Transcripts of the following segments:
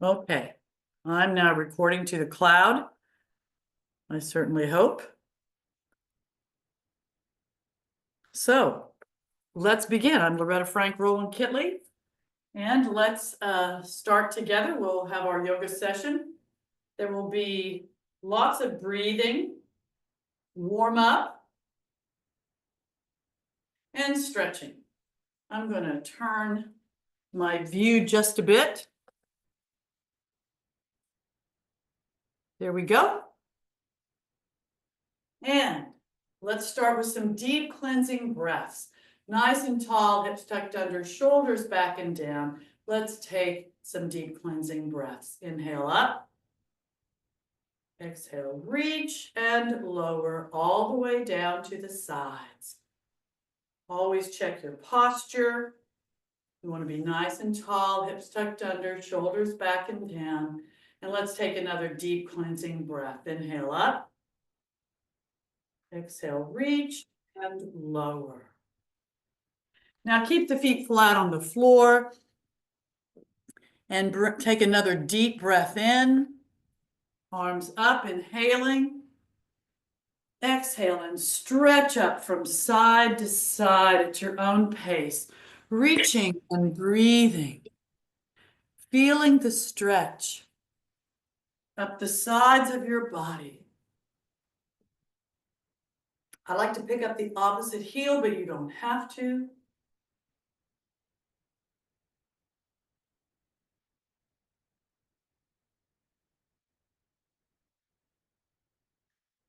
Okay, I'm now recording to the cloud. I certainly hope. So let's begin. I'm Loretta FRK, Rowland-Kitley, and let's start together. We'll have our yoga session. There will be lots of breathing, warm up, and stretching. I'm going to turn my view just a bit. There we go. And let's start with some deep cleansing breaths. Nice and tall, hips tucked under, shoulders back and down. Let's take some deep cleansing breaths. Inhale up. Exhale, reach and lower all the way down to the sides. Always check your posture. You want to be nice and tall, hips tucked under, shoulders back and down. And let's take another deep cleansing breath. Inhale up. Exhale, reach and lower. Now keep the feet flat on the floor and take another deep breath in. Arms up, inhaling. Exhale and stretch up from side to side at your own pace, reaching and breathing, feeling the stretch up the sides of your body. I like to pick up the opposite heel, but you don't have to.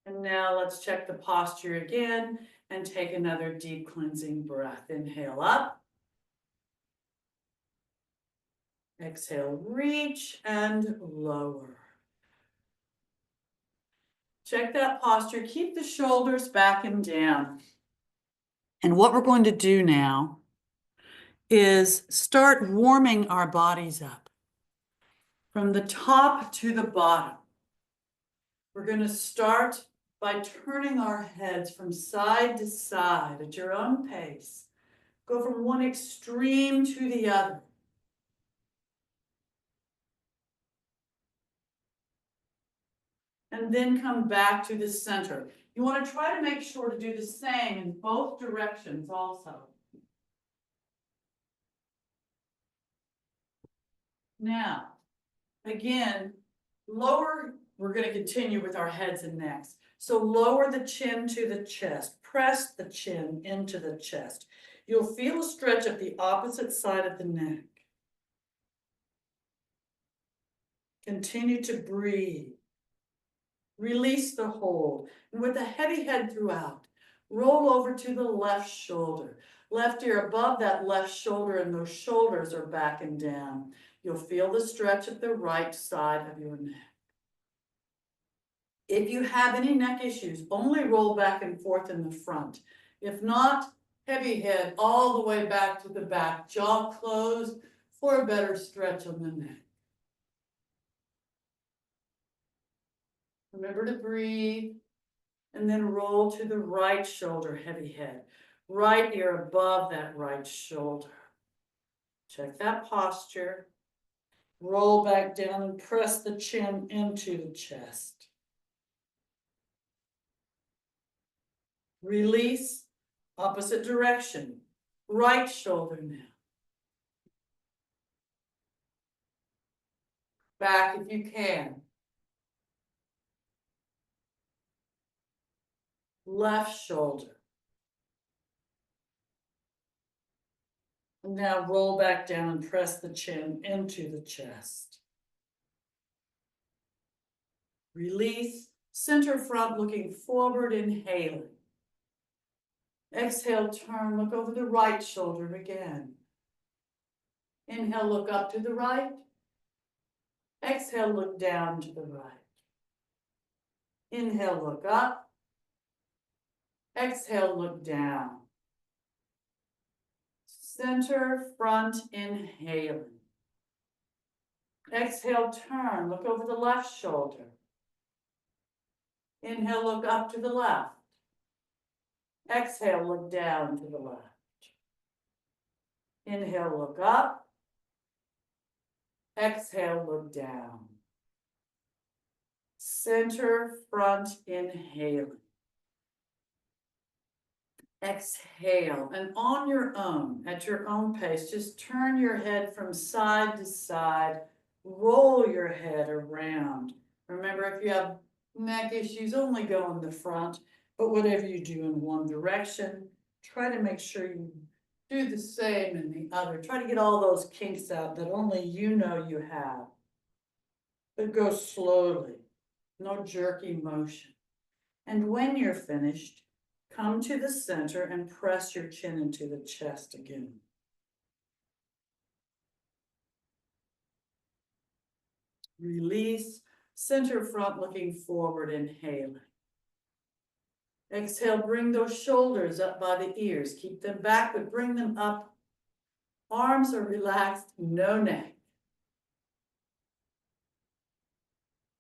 And now let's check the posture again and take another deep cleansing breath. Inhale up. Exhale, reach and lower. Check that posture. Keep the shoulders back and down. And what we're going to do now is start warming our bodies up from the top to the bottom. We're going to start by turning our heads from side to side at your own pace. Go from one extreme to the other. And then come back to the center. You want to try to make sure to do the same in both directions also. Now, again, we're going to continue with our heads and necks. So lower the chin to the chest. Press the chin into the chest. You'll feel a stretch at the opposite side of the neck. Continue to breathe. Release the hold. And with a heavy head throughout, roll over to the left shoulder. Left ear above that left shoulder, and those shoulders are back and down. You'll feel the stretch at the right side of your neck. If you have any neck issues, only roll back and forth in the front. If not, heavy head all the way back to the back, jaw closed for a better stretch on the neck. Remember to breathe, and then roll to the right shoulder, heavy head. Right ear above that right shoulder. Check that posture. Roll back down and press the chin into the chest. Release, opposite direction. Right shoulder now. Back if you can. Left shoulder. And now roll back down and press the chin into the chest. Release, center front, looking forward, inhaling. Exhale, turn, look over the right shoulder again. Inhale, look up to the right. Exhale, look down to the right. Inhale, look up. Exhale, look down. Center, front, inhaling. Exhale, turn, look over the left shoulder. Inhale, look up to the left. Exhale, look down to the left. Inhale, look up. Exhale, look down. Center, front, inhaling. Exhale, and on your own, at your own pace, just turn your head from side to side, roll your head around. Remember, if you have neck issues, only go in the front, but whatever you do in one direction, try to make sure you do the same in the other. Try to get all those kinks out that only you know you have. But go slowly, no jerky motion. And when you're finished, come to the center and press your chin into the chest again. Release, center front looking forward, inhaling. Exhale, bring those shoulders up by the ears. Keep them back, but bring them up. Arms are relaxed, no neck.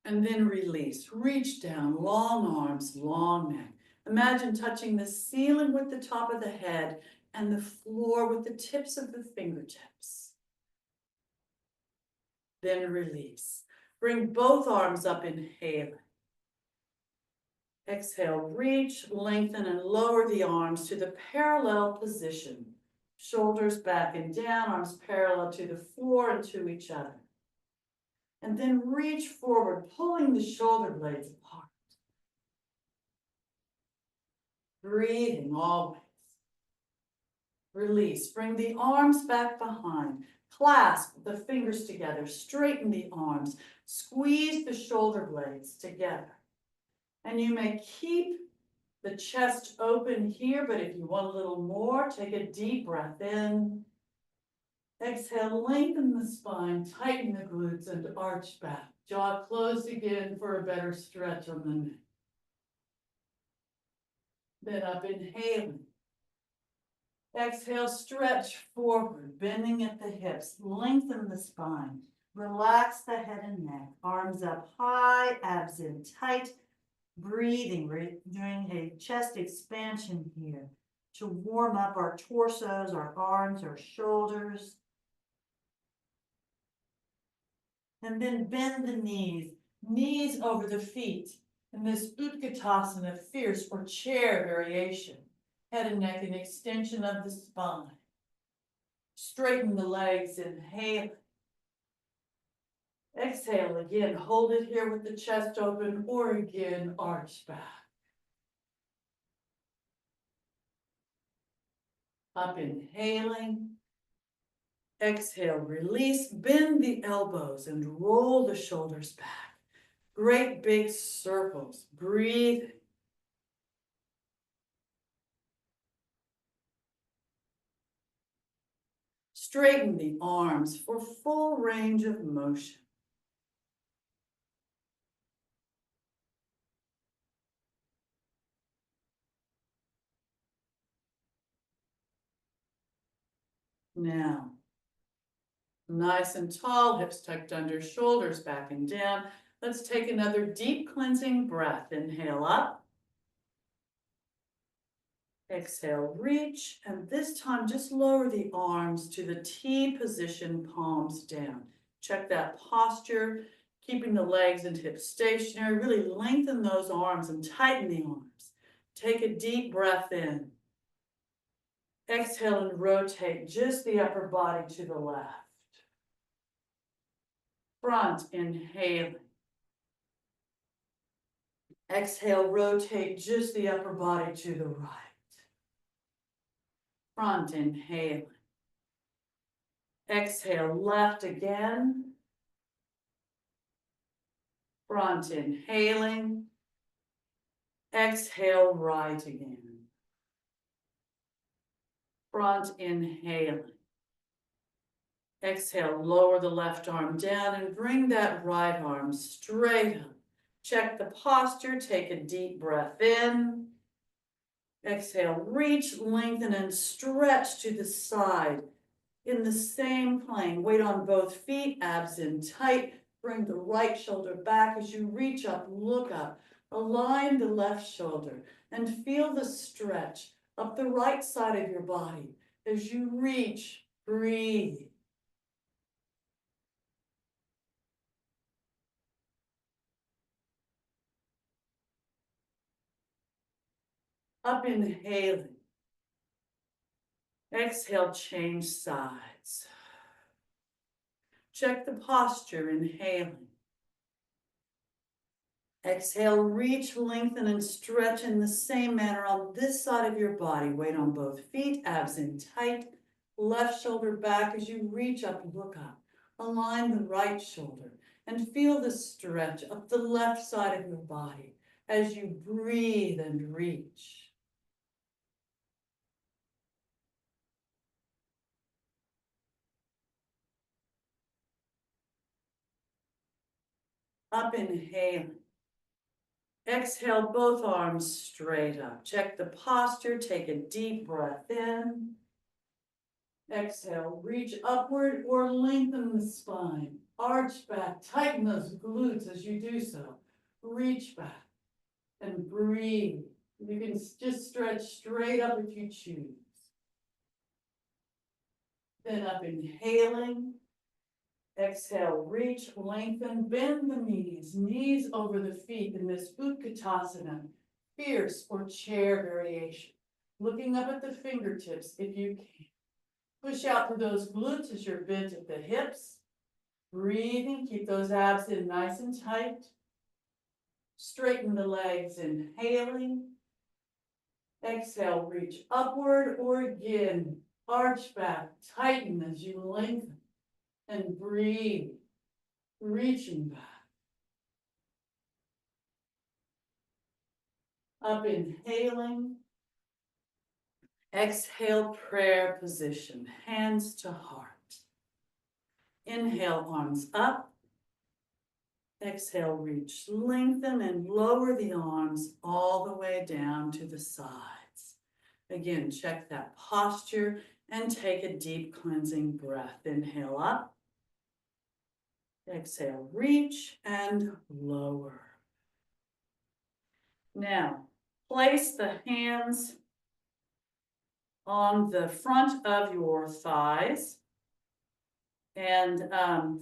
And then release, reach down, long arms, long neck. Imagine touching the ceiling with the top of the head and the floor with the tips of the fingertips. Then release. Bring both arms up, inhaling. Exhale, reach, lengthen, and lower the arms to the parallel position. Shoulders back and down, arms parallel to the floor and to each other. And then reach forward, pulling the shoulder blades apart. Breathing always. Release. Bring the arms back behind. Clasp the fingers together. Straighten the arms. Squeeze the shoulder blades together. And you may keep the chest open here, but if you want a little more, take a deep breath in. Exhale, lengthen the spine, tighten the glutes, and arch back. Jaw closed again for a better stretch on the neck. Then up, inhaling. Exhale, stretch forward, bending at the hips, lengthen the spine. Relax the head and neck, arms up high, abs in tight. Breathing, we're doing a chest expansion here to warm up our torsos, our arms, our shoulders. And then bend the knees, knees over the feet in this Utkatasana, fierce or chair variation. Head and neck, an extension of the spine. Straighten the legs, inhale. Exhale again, hold it here with the chest open, or again, arch back. Up, inhaling. Exhale, release, bend the elbows and roll the shoulders back. Great big circles, breathe. Straighten the arms for full range of motion. Now, nice and tall, hips tucked under, shoulders back and down. Let's take another deep cleansing breath. Inhale up. Exhale, reach, and this time just lower the arms to the T position, palms down. Check that posture, keeping the legs and hips stationary. Really lengthen those arms and tighten the arms. Take a deep breath in. Exhale and rotate just the upper body to the left. Front, inhaling. Exhale, rotate just the upper body to the right. Front, inhaling. Exhale, left again. Front, inhaling. Exhale, right again. Front, inhaling. Exhale, lower the left arm down and bring that right arm straight up. Check the posture, take a deep breath in. Exhale, reach, lengthen, and stretch to the side. In the same plane, weight on both feet, abs in tight. Bring the right shoulder back as you reach up, look up. Align the left shoulder and feel the stretch up the right side of your body. As you reach, breathe. Up inhaling. Exhale, change sides. Check the posture, inhaling. Exhale, reach, lengthen, and stretch in the same manner on this side of your body. Weight on both feet, abs in tight. Left shoulder back as you reach up, look up. Align the right shoulder and feel the stretch up the left side of your body as you breathe and reach. Up, inhaling. Exhale, both arms straight up. Check the posture, take a deep breath in. Exhale, reach upward or lengthen the spine. Arch back, tighten those glutes as you do so. Reach back and breathe. You can just stretch straight up if you choose. Then up, inhaling. Exhale, reach, lengthen, bend the knees, knees over the feet in this Utkatasana, fierce or chair variation. Looking up at the fingertips if you can. Push out through those glutes as you're bent at the hips. Breathing, keep those abs in nice and tight. Straighten the legs, inhaling. Exhale, reach upward or again, arch back, tighten as you lengthen. And breathe, reaching back. Up, inhaling. Exhale, prayer position, hands to heart. Inhale, arms up. Exhale, reach, lengthen, and lower the arms all the way down to the sides. Again, check that posture and take a deep cleansing breath. Inhale up. Exhale, reach and lower. Now, place the hands on the front of your thighs. And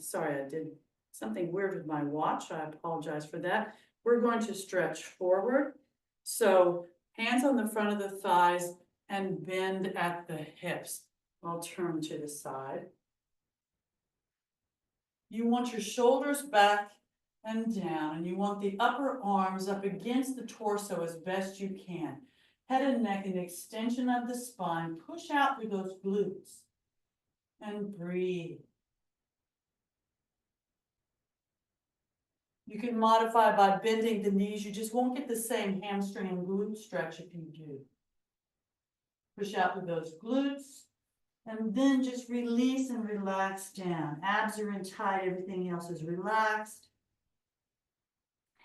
sorry, I did something weird with my watch. I apologize for that. We're going to stretch forward. So hands on the front of the thighs and bend at the hips. I'll turn to the side. You want your shoulders back and down, and you want the upper arms up against the torso as best you can. Head and neck, an extension of the spine. Push out through those glutes and breathe. You can modify by bending the knees. You just won't get the same hamstring and glute stretch if you do. Push out through those glutes. And then just release and relax down. Abs are in tight, everything else is relaxed.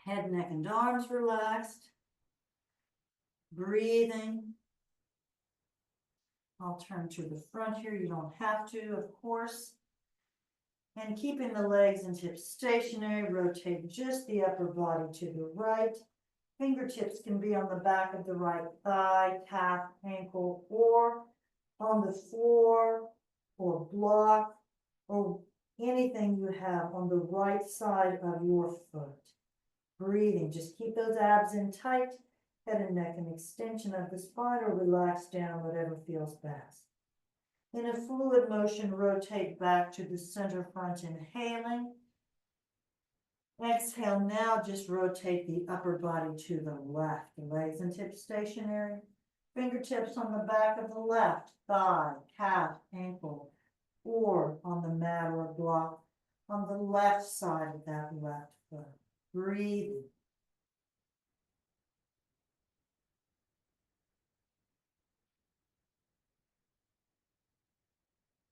Head, neck, and arms relaxed. Breathing. I'll turn to the front here. You don't have to, of course. And keeping the legs and hips stationary, rotate just the upper body to the right. Fingertips can be on the back of the right thigh, calf, ankle, or on the floor or block or anything you have on the right side of your foot. Breathing, just keep those abs in tight, head and neck an extension of the spine or relax down, whatever feels best. In a fluid motion, rotate back to the center front, inhaling. Exhale, now just rotate the upper body to the left. The legs and hips stationary. Fingertips on the back of the left thigh, calf, ankle, or on the mat or block on the left side of that left foot. Breathing.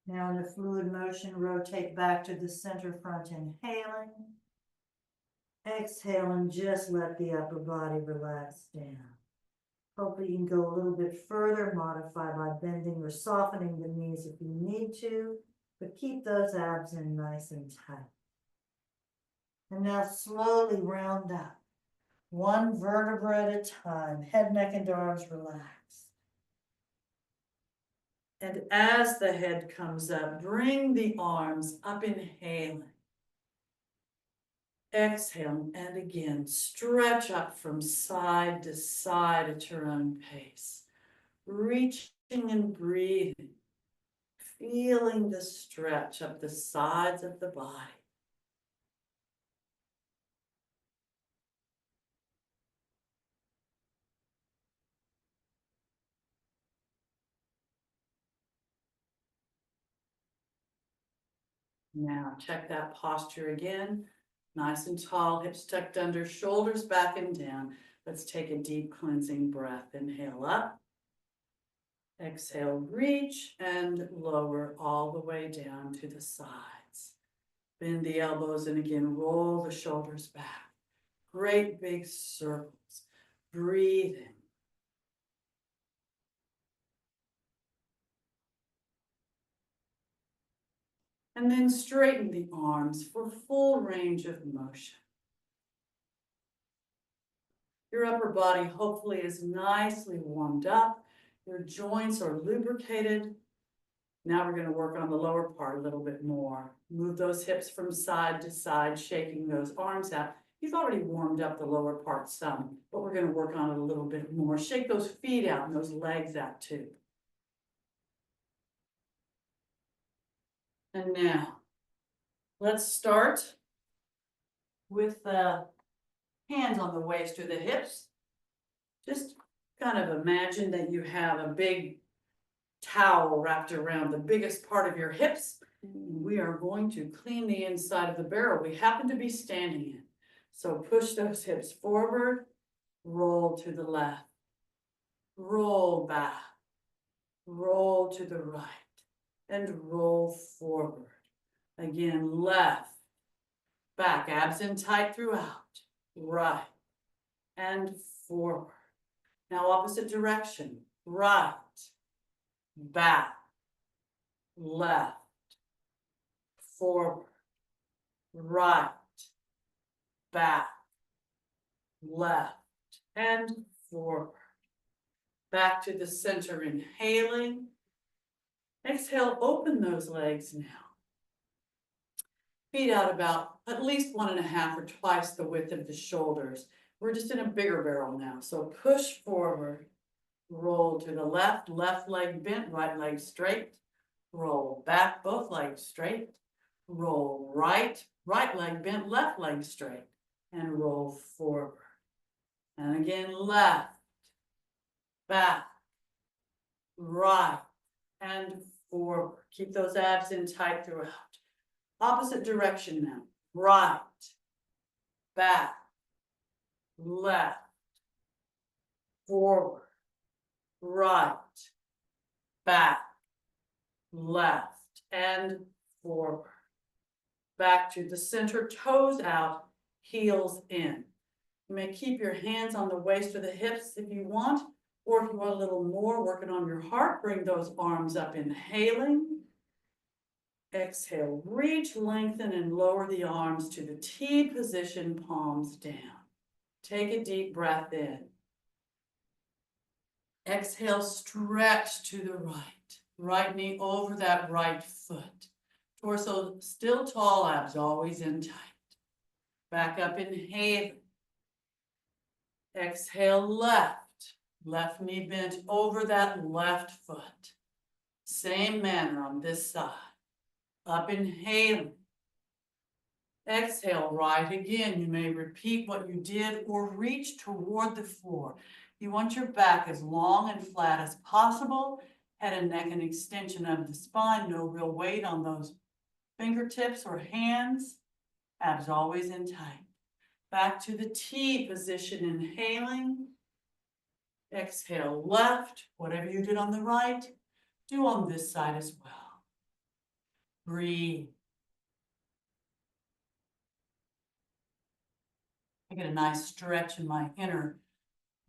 Now in a fluid motion, rotate back to the center front, inhaling. Exhale and just let the upper body relax down. Hopefully you can go a little bit further, modify by bending or softening the knees if you need to, but keep those abs in nice and tight. And now slowly round up, one vertebra at a time, head, neck, and arms relaxed. And as the head comes up, bring the arms up, inhaling. Exhale, and again, stretch up from side to side at your own pace. Reaching and breathing, feeling the stretch up the sides of the body. Now check that posture again. Nice and tall, hips tucked under, shoulders back and down. Let's take a deep cleansing breath. Inhale up. Exhale, reach and lower all the way down to the sides. Bend the elbows and again, roll the shoulders back. Great big circles. Breathing. And then straighten the arms for full range of motion. Your upper body hopefully is nicely warmed up. Your joints are lubricated. Now we're going to work on the lower part a little bit more. Move those hips from side to side, shaking those arms out. You've already warmed up the lower part some, but we're going to work on it a little bit more. Shake those feet out and those legs out too. And now, let's start with the hands on the waist or the hips. Just kind of imagine that you have a big towel wrapped around the biggest part of your hips. We are going to clean the inside of the barrel we happen to be standing in. So push those hips forward, roll to the left, roll back, roll to the right, and roll forward. Again, left, back, abs in tight throughout, right, and forward. Now opposite direction, right, back, left, forward, right, back, left, and forward. Back to the center, inhaling. Exhale, open those legs now. Feet out about at least 1.5 or twice the width of the shoulders. We're just in a bigger barrel now. So push forward, roll to the left, left leg bent, right leg straight. Roll back, both legs straight. Roll right, right leg bent, left leg straight. And roll forward. And again, left, back, right, and forward. Keep those abs in tight throughout. Opposite direction now. Right, back, left, forward, right, back, left, and forward. Back to the center, toes out, heels in. You may keep your hands on the waist or the hips if you want, or if you want a little more, working on your heart, bring those arms up, inhaling. Exhale, reach, lengthen, and lower the arms to the T position, palms down. Take a deep breath in. Exhale, stretch to the right. Right knee over that right foot. Torso still tall, abs always in tight. Back up, inhale. Exhale, left. Left knee bent over that left foot. Same manner on this side. Up, inhaling. Exhale, right again. You may repeat what you did or reach toward the floor. You want your back as long and flat as possible. Head and neck and extension of the spine. No real weight on those fingertips or hands. Abs always in tight. Back to the T position, inhaling. Exhale, left. Whatever you did on the right, do on this side as well. Breathe. I get a nice stretch in my inner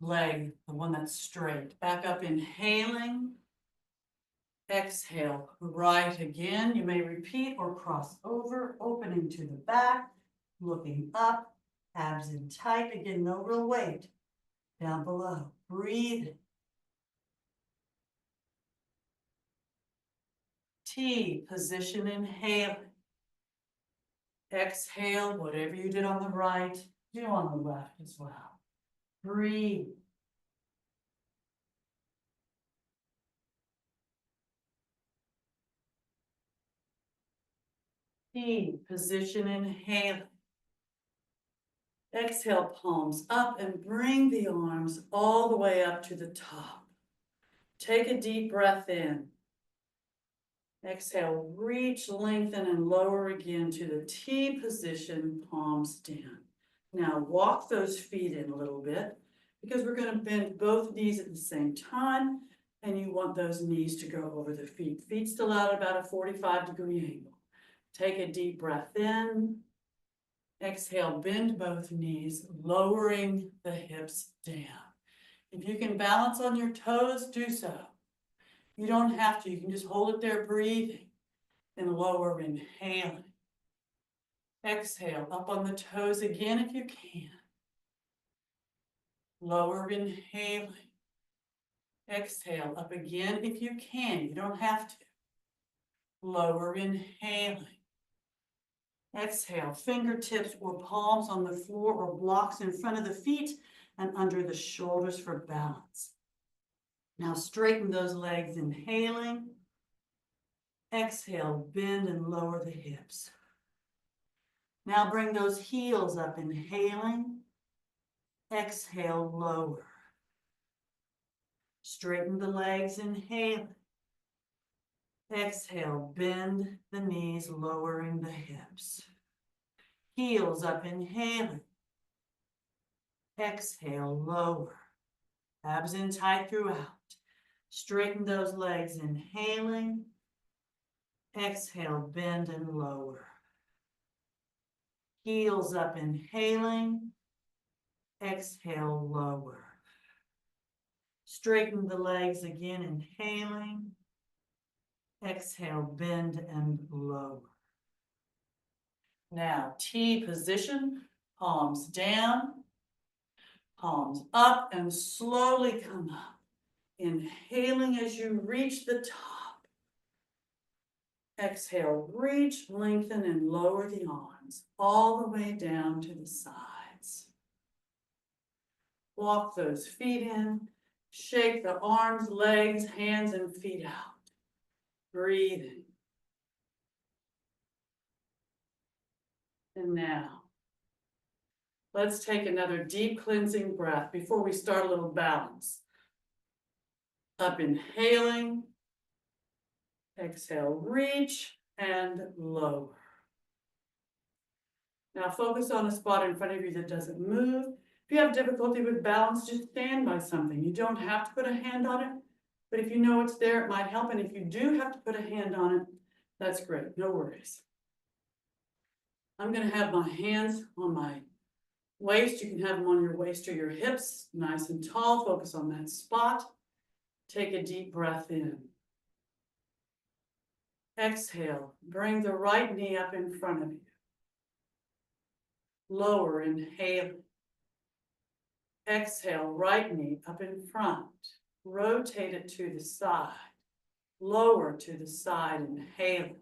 leg, the one that's straight. Back up, inhaling. Exhale, right again. You may repeat or cross over, opening to the back, looking up, abs in tight. Again, no real weight. Down below, breathe. T position, inhaling. Exhale, whatever you did on the right, do on the left as well. Breathe. T, position inhale. Exhale, palms up and bring the arms all the way up to the top. Take a deep breath in. Exhale, reach, lengthen, and lower again to the T position, palms down. Now walk those feet in a little bit because we're going to bend both knees at the same time, and you want those knees to go over the feet. Feet still out at about a 45-degree angle. Take a deep breath in. Exhale, bend both knees, lowering the hips down. If you can balance on your toes, do so. You don't have to, you can just hold it there breathing. Then lower, inhaling. Exhale, up on the toes again if you can. Lower, inhaling. Exhale, up again if you can, you don't have to. Lower, inhaling. Exhale, fingertips or palms on the floor or blocks in front of the feet and under the shoulders for balance. Now straighten those legs, inhaling. Exhale, bend and lower the hips. Now bring those heels up, inhaling. Exhale, lower. Straighten the legs, inhaling. Exhale, bend the knees, lowering the hips. Heels up, inhaling. Exhale, lower. Abs in tight throughout. Straighten those legs, inhaling. Exhale, bend and lower. Heels up, inhaling. Exhale, lower. Straighten the legs again, inhaling. Exhale, bend and lower. Now, T position, palms down, palms up, and slowly come up. Inhaling as you reach the top. Exhale, reach, lengthen, and lower the arms all the way down to the sides. Walk those feet in. Shake the arms, legs, hands, and feet out. Breathing. And now, let's take another deep cleansing breath before we start a little balance. Up, inhaling. Exhale, reach and lower. Now focus on a spot in front of you that doesn't move. If you have difficulty with balance, just stand by something. You don't have to put a hand on it, but if you know it's there, it might help. And if you do have to put a hand on it, that's great, no worries. I'm gonna have my hands on my waist. You can have them on your waist or your hips, nice and tall. Focus on that spot. Take a deep breath in. Exhale, bring the right knee up in front of you. Lower, inhale. Exhale, right knee up in front. Rotate it to the side. Lower to the side, inhale.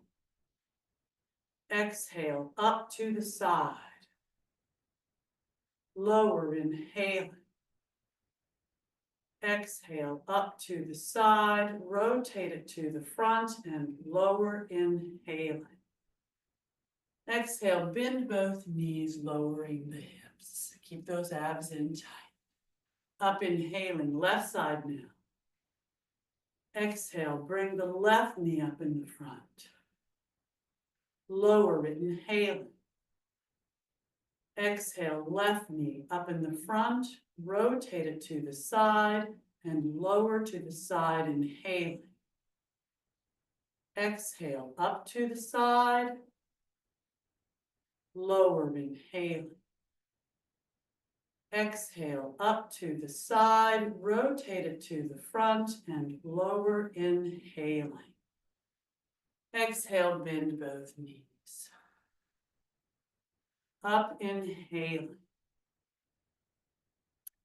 Exhale, up to the side. Lower, inhale. Exhale, up to the side. Rotate it to the front and lower, inhaling. Exhale, bend both knees, lowering the hips. Keep those abs in tight. Up, inhaling, left side now. Exhale, bring the left knee up in the front. Lower it, inhaling. Exhale, left knee up in the front, rotate it to the side, and lower to the side, inhaling. Exhale, up to the side, lower, inhaling. Exhale, up to the side, rotate it to the front, and lower, inhaling. Exhale, bend both knees. Up, inhaling.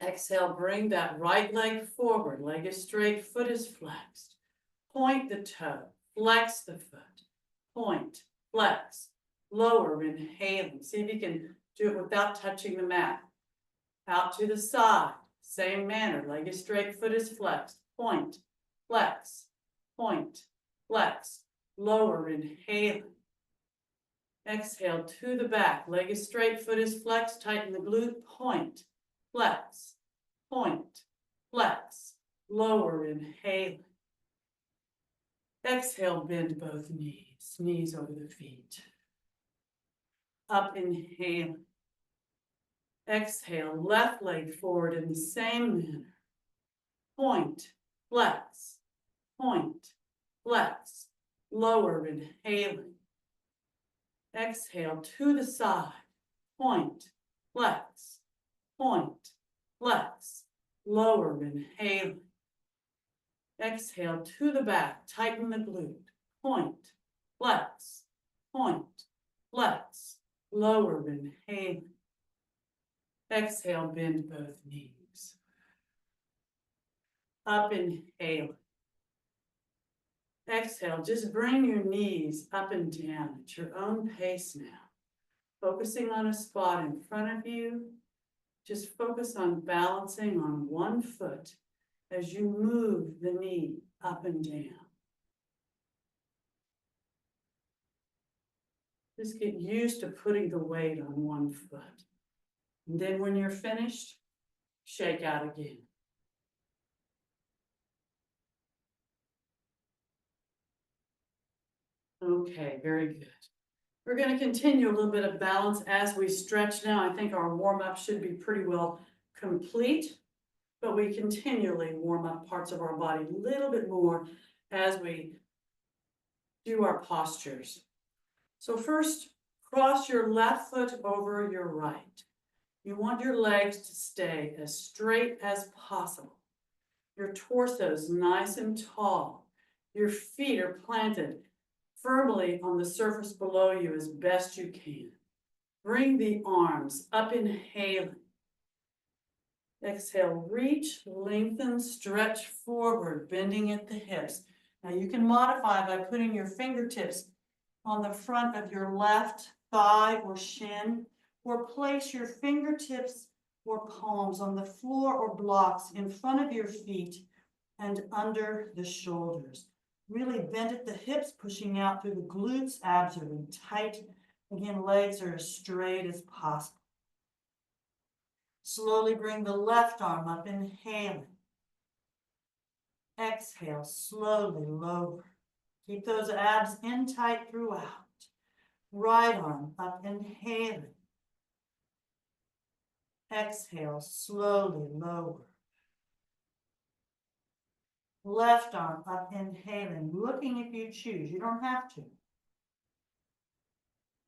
Exhale, bring that right leg forward. Leg is straight, foot is flexed. Point the toe, flex the foot. Point, flex, lower, inhaling. See if you can do it without touching the mat. Out to the side, same manner, leg is straight, foot is flexed. Point, flex, point, flex, lower, inhaling. Exhale to the back, leg is straight, foot is flexed, tighten the glute, point, flex, lower, inhaling. Exhale, bend both knees, knees over the feet. Up, inhaling. Exhale, left leg forward in the same manner. Point, flex, lower, inhaling. Exhale to the side, point, flex, lower, inhaling. Exhale to the back, tighten the glute, point, flex, lower, inhaling. Exhale, bend both knees. Up, inhaling. Exhale, just bring your knees up and down at your own pace now. Focusing on a spot in front of you. Just focus on balancing on one foot as you move the knee up and down. Just get used to putting the weight on one foot. And then when you're finished, shake out again. Okay, very good. We're going to continue a little bit of balance as we stretch now. I think our warm-up should be pretty well complete, but we continually warm up parts of our body a little bit more as we do our postures. So first, cross your left foot over your right. You want your legs to stay as straight as possible. Your torso is nice and tall. Your feet are planted firmly on the surface below you as best you can. Bring the arms up, inhaling. Exhale, reach, lengthen, stretch forward, bending at the hips. Now you can modify by putting your fingertips on the front of your left thigh or shin, or place your fingertips or palms on the floor or blocks in front of your feet and under the shoulders. Really bend at the hips, pushing out through the glutes, abs are in tight. Again, legs are as straight as possible. Slowly bring the left arm up, inhaling. Exhale, slowly lower. Keep those abs in tight throughout. Right arm up, inhaling. Exhale, slowly lower. Left arm up, inhaling, looking if you choose. You don't have to.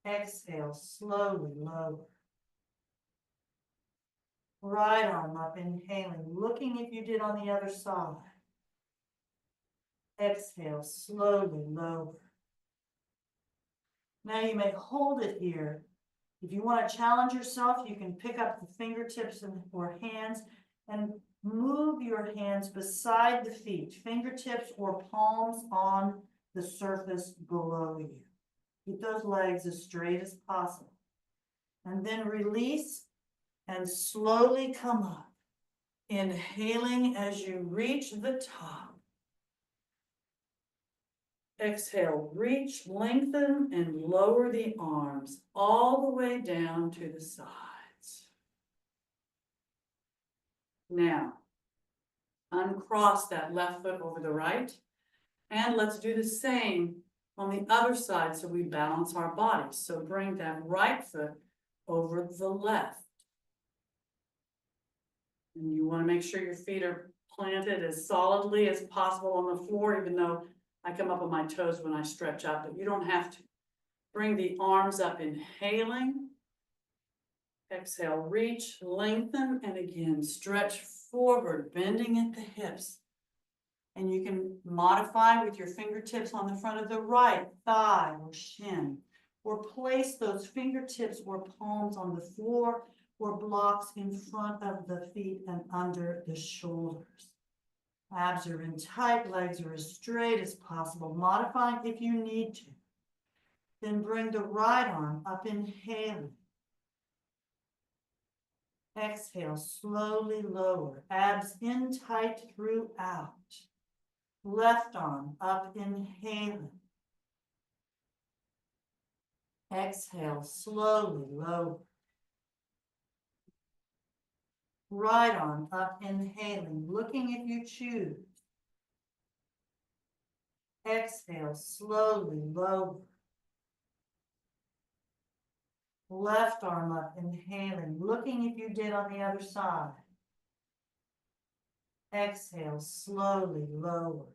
Exhale, slowly lower. Right arm up, inhaling, looking if you did on the other side. Exhale, slowly lower. Now you may hold it here. If you want to challenge yourself, you can pick up the fingertips or hands and move your hands beside the feet, fingertips or palms on the surface below you. Keep those legs as straight as possible. And then release and slowly come up, inhaling as you reach the top. Exhale, reach, lengthen, and lower the arms all the way down to the sides. Now, uncross that left foot over the right, and let's do the same on the other side so we balance our bodies. So bring that right foot over the left. And you want to make sure your feet are planted as solidly as possible on the floor, even though I come up on my toes when I stretch out, but you don't have to. Bring the arms up, inhaling. Exhale, reach, lengthen, and again, stretch forward, bending at the hips. And you can modify with your fingertips on the front of the right thigh or shin, or place those fingertips or palms on the floor or blocks in front of the feet and under the shoulders. Abs are in tight, legs are as straight as possible, modifying if you need to. Then bring the right arm up, inhaling. Exhale, slowly lower. Abs in tight throughout. Left arm up, inhaling. Exhale, slowly lower. Right arm up, inhaling, looking if you choose. Exhale, slowly lower. Left arm up, inhaling, looking if you did on the other side. Exhale, slowly lower.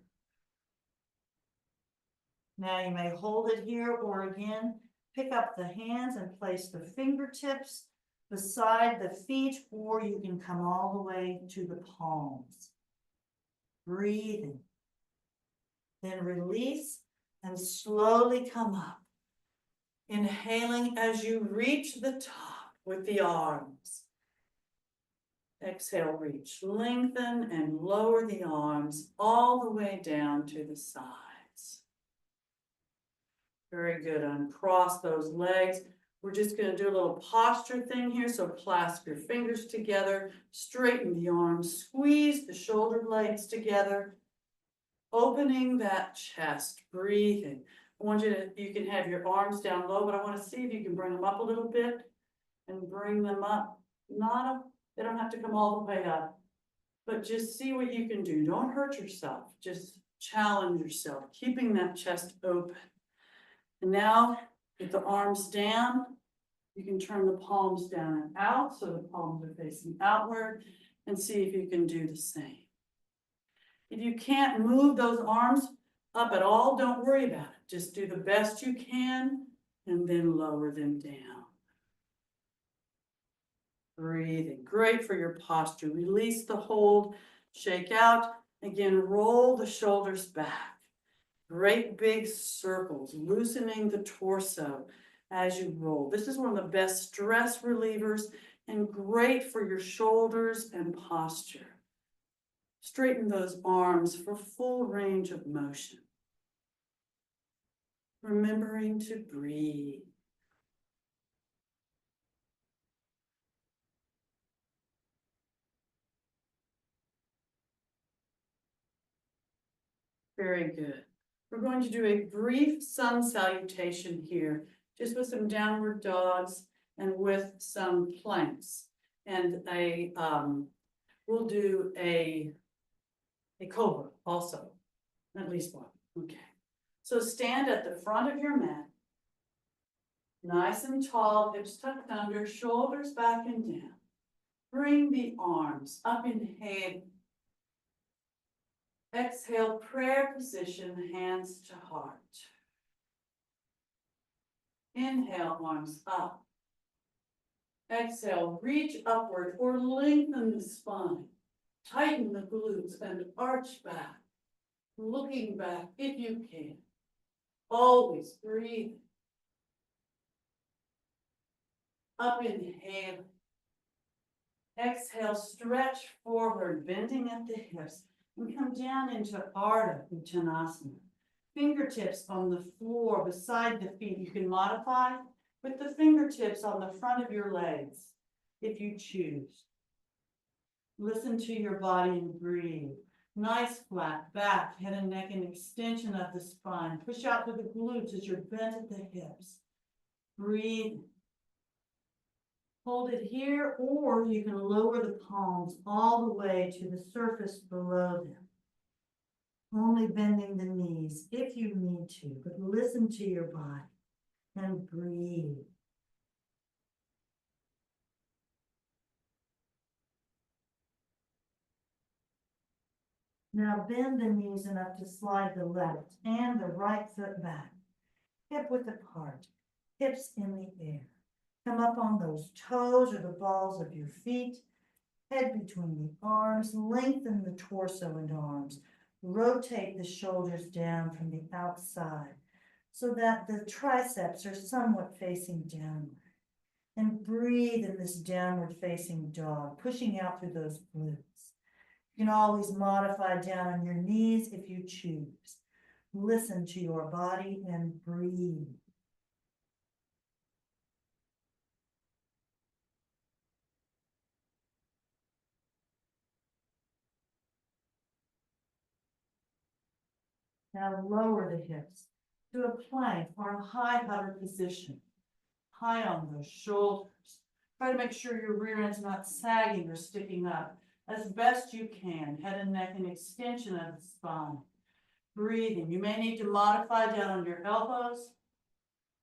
Now you may hold it here, or again, pick up the hands and place the fingertips beside the feet, or you can come all the way to the palms. Breathing. Then release and slowly come up. Inhaling as you reach the top with the arms. Exhale, reach, lengthen and lower the arms all the way down to the sides. Very good. Uncross those legs. We're just going to do a little posture thing here. So clasp your fingers together, straighten the arms, squeeze the shoulder blades together, opening that chest, breathing. I want you can have your arms down low, but I want to see if you can bring them up a little bit and bring them up. They don't have to come all the way up, but just see what you can do. Don't hurt yourself. Just challenge yourself, keeping that chest open. And now, with the arms down, you can turn the palms down and out, so the palms are facing outward, and see if you can do the same. If you can't move those arms up at all, don't worry about it. Just do the best you can, and then lower them down. Breathing, great for your posture. Release the hold, shake out. Again, roll the shoulders back. Great big circles, loosening the torso as you roll. This is one of the best stress relievers and great for your shoulders and posture. Straighten those arms for full range of motion. Remembering to breathe. Very good. We're going to do a brief sun salutation here, just with some downward dogs and with some planks. And we'll do a cobra also, at least one. Okay. So stand at the front of your mat, nice and tall, hips tucked under, shoulders back and down. Bring the arms up, inhale. Exhale, prayer position, hands to heart. Inhale, arms up. Exhale, reach upward or lengthen the spine. Tighten the glutes and arch back. Looking back if you can. Always breathe. Up, inhale. Exhale, stretch forward, bending at the hips. And come down into Ardha Uttanasana. Fingertips on the floor beside the feet. You can modify with the fingertips on the front of your legs, if you choose. Listen to your body and breathe. Nice flat back, head and neck, and extension of the spine. Push out to the glutes as you're bent at the hips. Breathe. Hold it here, or you can lower the palms all the way to the surface below them. Only bending the knees if you need to, but listen to your body and breathe. Now bend the knees enough to slide the left and the right foot back, hip width apart, hips in the air. Come up on those toes or the balls of your feet, head between the arms, lengthen the torso and arms, rotate the shoulders down from the outside so that the triceps are somewhat facing downward. And breathe in this downward facing dog, pushing out through those glutes. You can always modify down on your knees if you choose. Listen to your body and breathe. Now lower the hips to a plank or a high hover position. High on those shoulders. Try to make sure your rear end's not sagging or sticking up as best you can. Head and neck an extension of the spine. Breathing. You may need to modify down on your elbows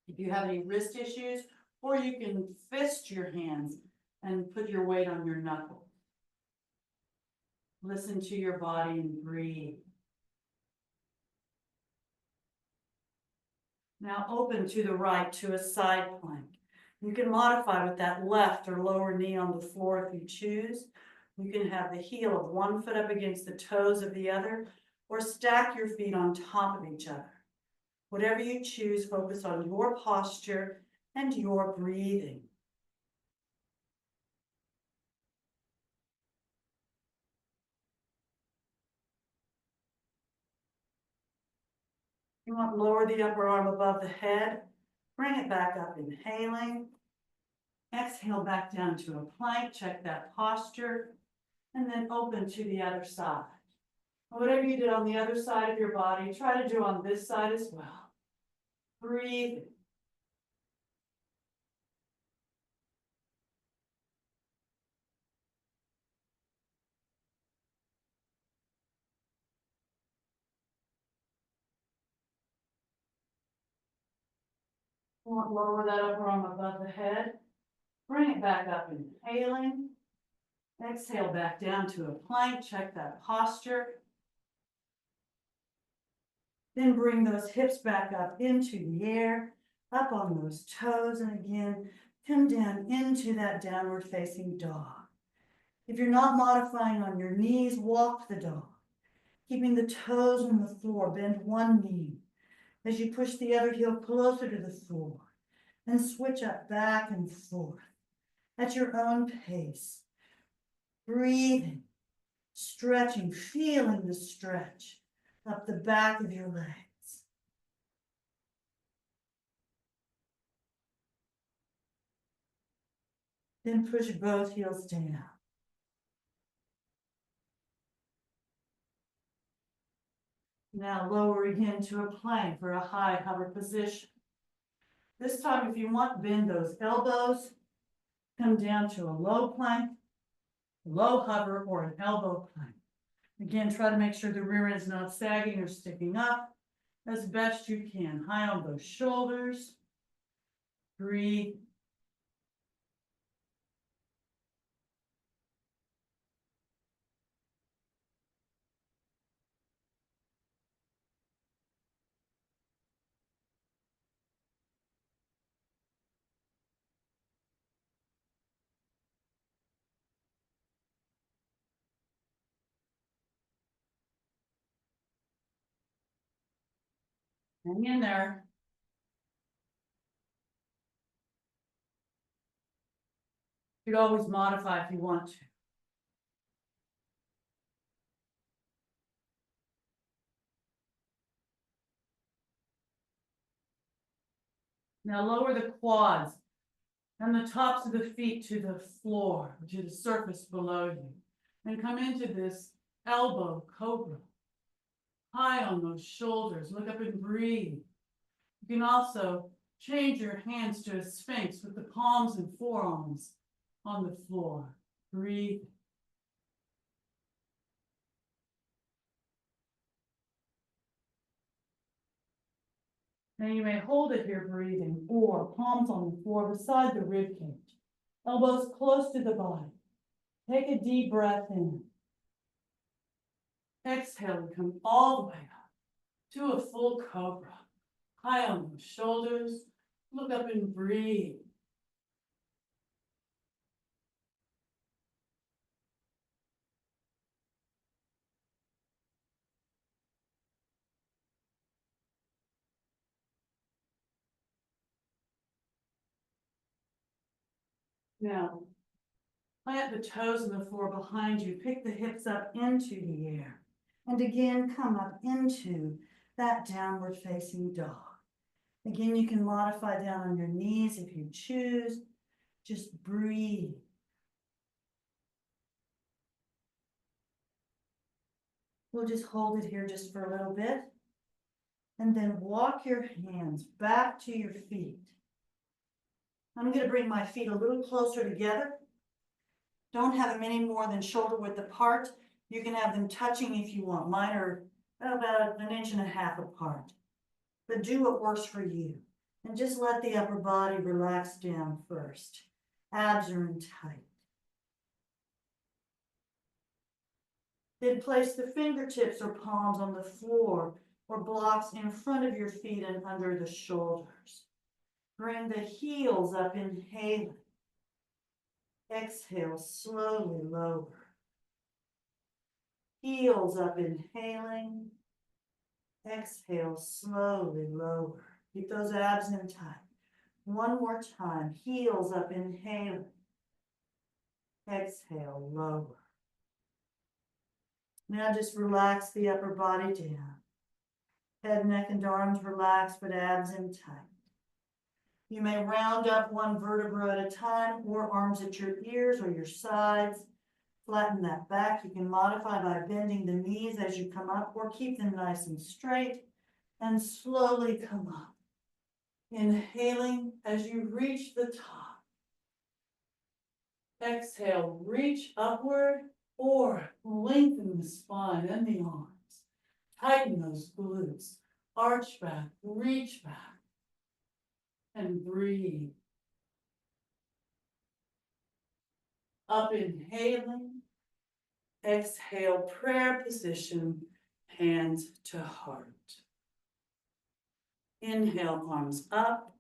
if you have any wrist issues, or you can fist your hands and put your weight on your knuckles. Listen to your body and breathe. Now open to the right to a side plank. You can modify with that left or lower knee on the floor if you choose. You can have the heel of one foot up against the toes of the other, or stack your feet on top of each other. Whatever you choose, focus on your posture and your breathing. You want to lower the upper arm above the head. Bring it back up, inhaling. Exhale back down to a plank. Check that posture. And then open to the other side. Whatever you did on the other side of your body, try to do on this side as well. Breathe. Lower that upper arm above the head. Bring it back up, inhaling. Exhale back down to a plank. Check that posture. Then bring those hips back up into the air, up on those toes, and again, come down into that downward facing dog. If you're not modifying on your knees, walk the dog, keeping the toes on the floor. Bend one knee as you push the other heel closer to the floor and switch up back and forth at your own pace. Breathing, stretching, feeling the stretch up the back of your legs. Then push both heels down. Now lowering into a plank for a high hover position. This time, if you want, bend those elbows. Come down to a low plank, low hover, or an elbow plank. Again, try to make sure the rear end is not sagging or sticking up as best you can. High on those shoulders. Breathe. Hang in there. You could always modify if you want to. Now lower the quads and the tops of the feet to the floor, to the surface below you. And come into this elbow cobra. High on those shoulders. Look up and breathe. You can also change your hands to a sphinx with the palms and forearms on the floor. Breathe. Now you may hold it here breathing, or palms on the floor beside the rib cage. Elbows close to the body. Take a deep breath in. Exhale and come all the way up to a full cobra. High on the shoulders. Look up and breathe. Now, plant the toes on the floor behind you. Pick the hips up into the air. And again, come up into that downward facing dog. Again, you can modify down on your knees if you choose. Just breathe. We'll just hold it here just for a little bit. And then walk your hands back to your feet. I'm going to bring my feet a little closer together. Don't have them any more than shoulder width apart. You can have them touching if you want. Mine are about 1.5 inches apart. But do what works for you. And just let the upper body relax down first. Abs are in tight. Then place the fingertips or palms on the floor or blocks in front of your feet and under the shoulders. Bring the heels up, inhaling. Exhale, slowly lower. Heels up, inhaling. Exhale, slowly lower. Keep those abs in tight. One more time. Heels up, inhaling. Exhale, lower. Now just relax the upper body down. Head, neck, and arms relaxed, but abs in tight. You may round up one vertebra at a time, or arms at your ears or your sides. Flatten that back. You can modify by bending the knees as you come up, or keep them nice and straight, and slowly come up. Inhaling as you reach the top. Exhale, reach upward, or lengthen the spine and the arms. Tighten those glutes. Arch back, reach back, and breathe. Up, inhaling. Exhale, prayer position, hands to heart. Inhale, arms up.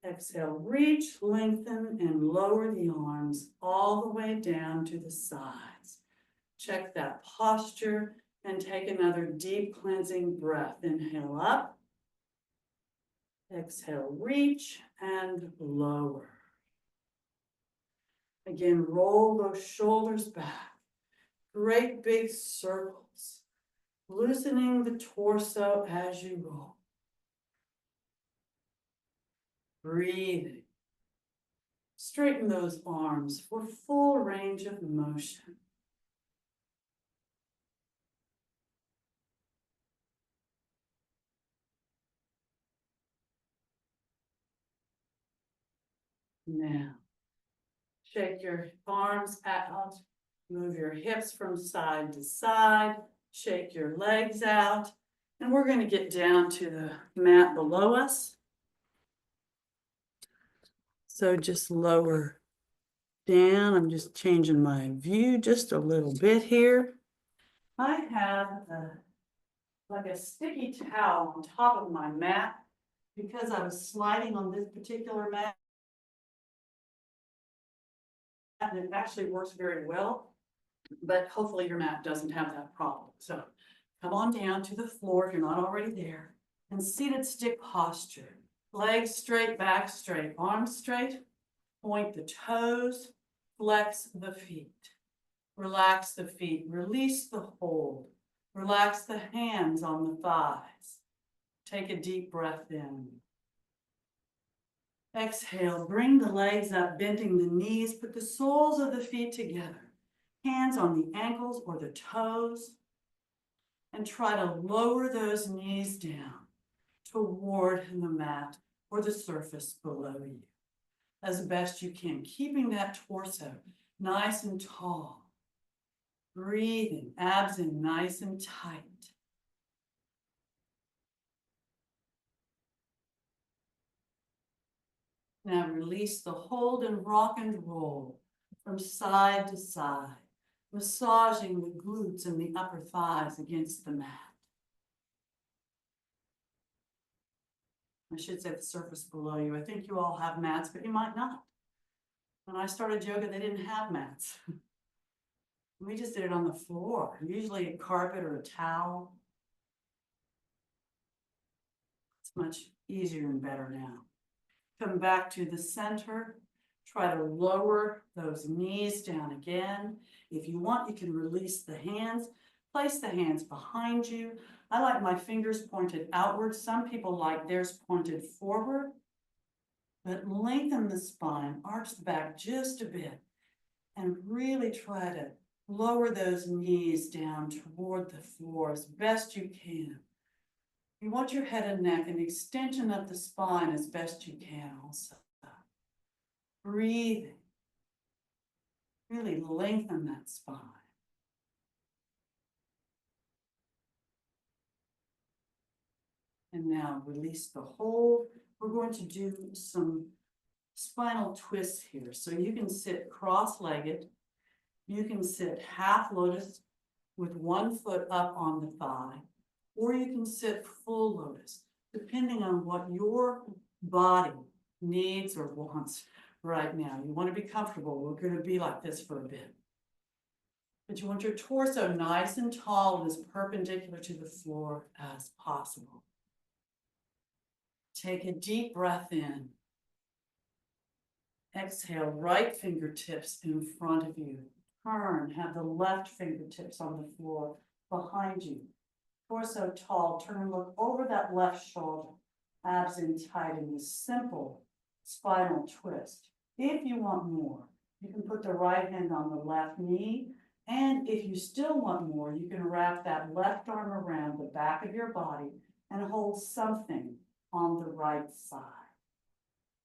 Exhale, reach, lengthen, and lower the arms all the way down to the sides. Check that posture and take another deep cleansing breath. Inhale up. Exhale, reach and lower. Again, roll those shoulders back. Great big circles. Loosening the torso as you roll. Breathing. Straighten those arms for full range of motion. Now, shake your arms out. Move your hips from side to side. Shake your legs out. And we're going to get down to the mat below us. So just lower down. I'm just changing my view just a little bit here. I have like a sticky towel on top of my mat because I was sliding on this particular mat. And it actually works very well, but hopefully your mat doesn't have that problem. So come on down to the floor if you're not already there, and seated stick posture. Legs straight, back straight, arms straight. Point the toes, flex the feet. Relax the feet, release the hold. Relax the hands on the thighs. Take a deep breath in. Exhale, bring the legs up, bending the knees. Put the soles of the feet together. Hands on the ankles or the toes. And try to lower those knees down toward the mat or the surface below you as best you can, keeping that torso nice and tall. Breathing, abs in nice and tight. Now release the hold and rock and roll from side to side, massaging the glutes and the upper thighs against the mat. I should say the surface below you. I think you all have mats, but you might not. When I started yoga, they didn't have mats. We just did it on the floor, usually a carpet or a towel. It's much easier and better now. Come back to the center. Try to lower those knees down again. If you want, you can release the hands. Place the hands behind you. I like my fingers pointed outward. Some people like theirs pointed forward. But lengthen the spine, arch the back just a bit, and really try to lower those knees down toward the floor as best you can. You want your head and neck an extension of the spine as best you can also. Breathing. Really lengthen that spine. And now release the hold. We're going to do some spinal twists here. So you can sit cross-legged. You can sit half lotus with one foot up on the thigh, or you can sit full lotus, depending on what your body needs or wants right now. You want to be comfortable. We're going to be like this for a bit. But you want your torso nice and tall and as perpendicular to the floor as possible. Take a deep breath in. Exhale, right fingertips in front of you. Turn, have the left fingertips on the floor behind you. Torso tall, turn and look over that left shoulder. Abs in tight in this simple spinal twist. If you want more, you can put the right hand on the left knee. And if you still want more, you can wrap that left arm around the back of your body and hold something on the right side.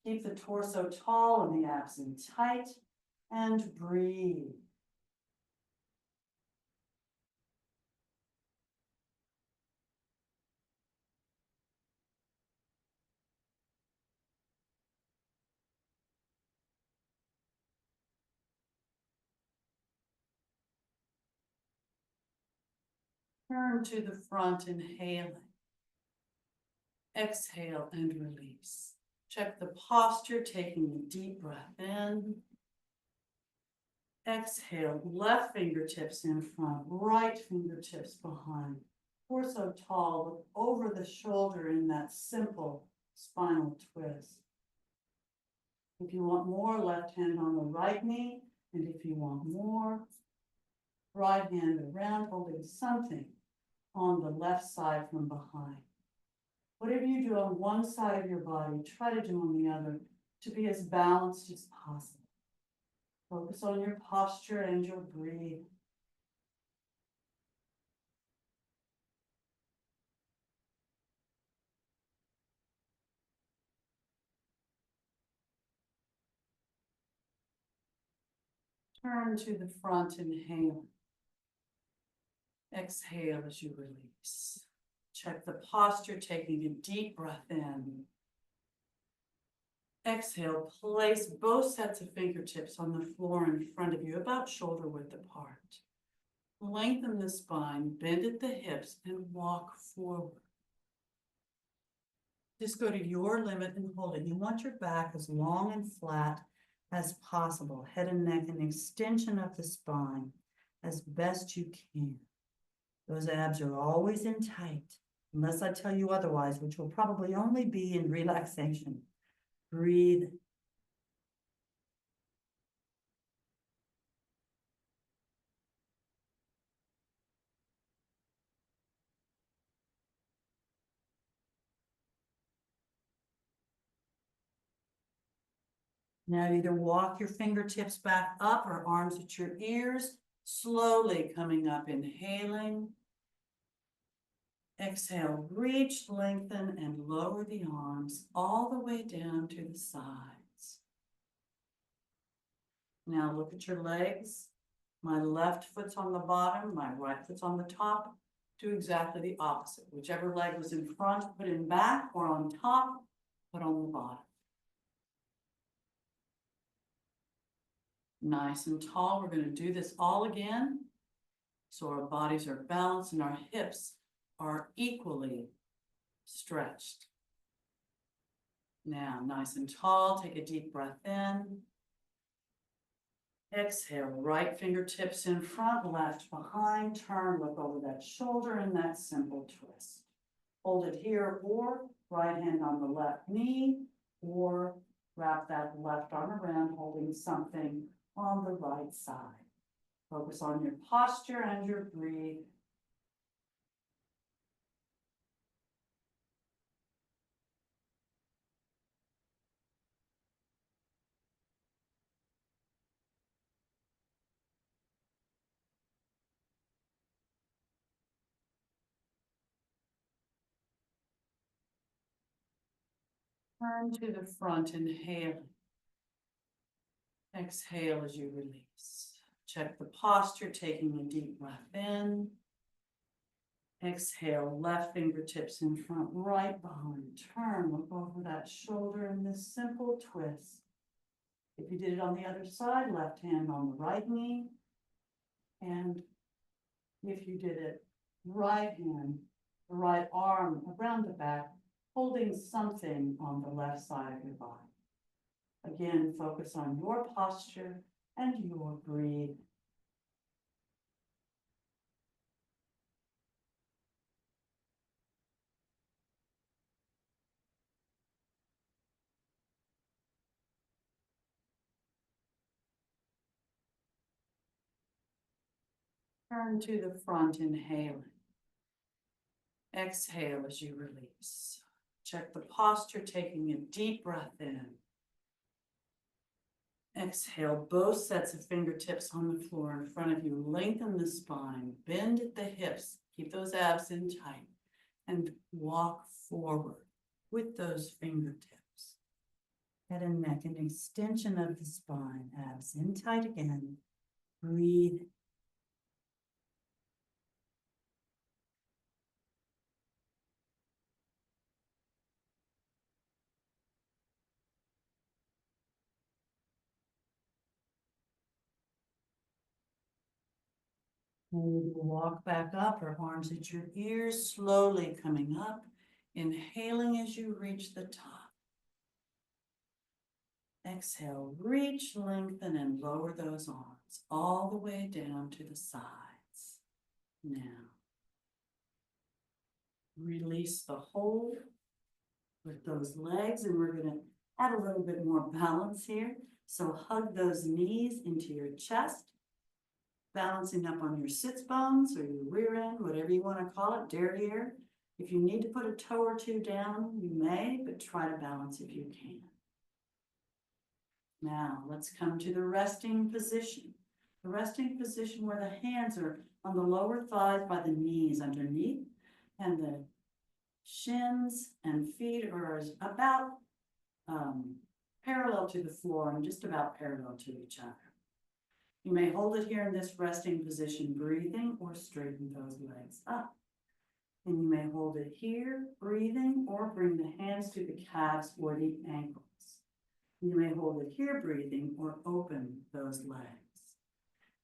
Keep the torso tall and the abs in tight, and breathe. Turn to the front, inhaling. Exhale and release. Check the posture, taking a deep breath in. Exhale, left fingertips in front, right fingertips behind. Torso tall, look over the shoulder in that simple spinal twist. If you want more, left hand on the right knee. And if you want more, right hand around, holding something on the left side from behind. Whatever you do on one side of your body, try to do on the other to be as balanced as possible. Focus on your posture and your breathing. Turn to the front, inhale. Exhale as you release. Check the posture, taking a deep breath in. Exhale, place both sets of fingertips on the floor in front of you, about shoulder width apart. Lengthen the spine, bend at the hips, and walk forward. Just go to your limit and hold it. You want your back as long and flat as possible. Head and neck, an extension of the spine as best you can. Those abs are always in tight, unless I tell you otherwise, which will probably only be in relaxation. Breathe. Now either walk your fingertips back up or arms at your ears, slowly coming up, inhaling. Exhale, reach, lengthen, and lower the arms all the way down to the sides. Now look at your legs. My left foot's on the bottom, my right foot's on the top. Do exactly the opposite. Whichever leg was in front, put in back, or on top, put on the bottom. Nice and tall. We're going to do this all again. So our bodies are balanced and our hips are equally stretched. Now, nice and tall, take a deep breath in. Exhale, right fingertips in front, left behind. Turn, look over that shoulder in that simple twist. Hold it here, or right hand on the left knee, or wrap that left arm around, holding something on the right side. Focus on your posture and your breathing. Turn to the front, inhale. Exhale as you release. Check the posture, taking a deep breath in. Exhale, left fingertips in front, right behind. Turn, look over that shoulder in this simple twist. If you did it on the other side, left hand on the right knee. And if you did it, right hand, the right arm around the back, holding something on the left side of your body. Again, focus on your posture and your breathing. Turn to the front, inhaling. Exhale as you release. Check the posture, taking a deep breath in. Exhale, both sets of fingertips on the floor in front of you. Lengthen the spine, bend at the hips, keep those abs in tight, and walk forward with those fingertips. Head and neck, an extension of the spine, abs in tight again. Breathe. And walk back up, or arms at your ears, slowly coming up, inhaling as you reach the top. Exhale, reach, lengthen, and lower those arms all the way down to the sides. Now, release the hold with those legs, and we're going to add a little bit more balance here. So hug those knees into your chest, balancing up on your sits bones or your rear end, whatever you want to call it, derriere. If you need to put a toe or two down, you may, but try to balance if you can. Now, let's come to the resting position. The resting position where the hands are on the lower thighs by the knees underneath, and the shins and feet are about parallel to the floor and just about parallel to each other. You may hold it here in this resting position, breathing, or straighten those legs up. And you may hold it here, breathing, or bring the hands to the calves or the ankles. You may hold it here, breathing, or open those legs.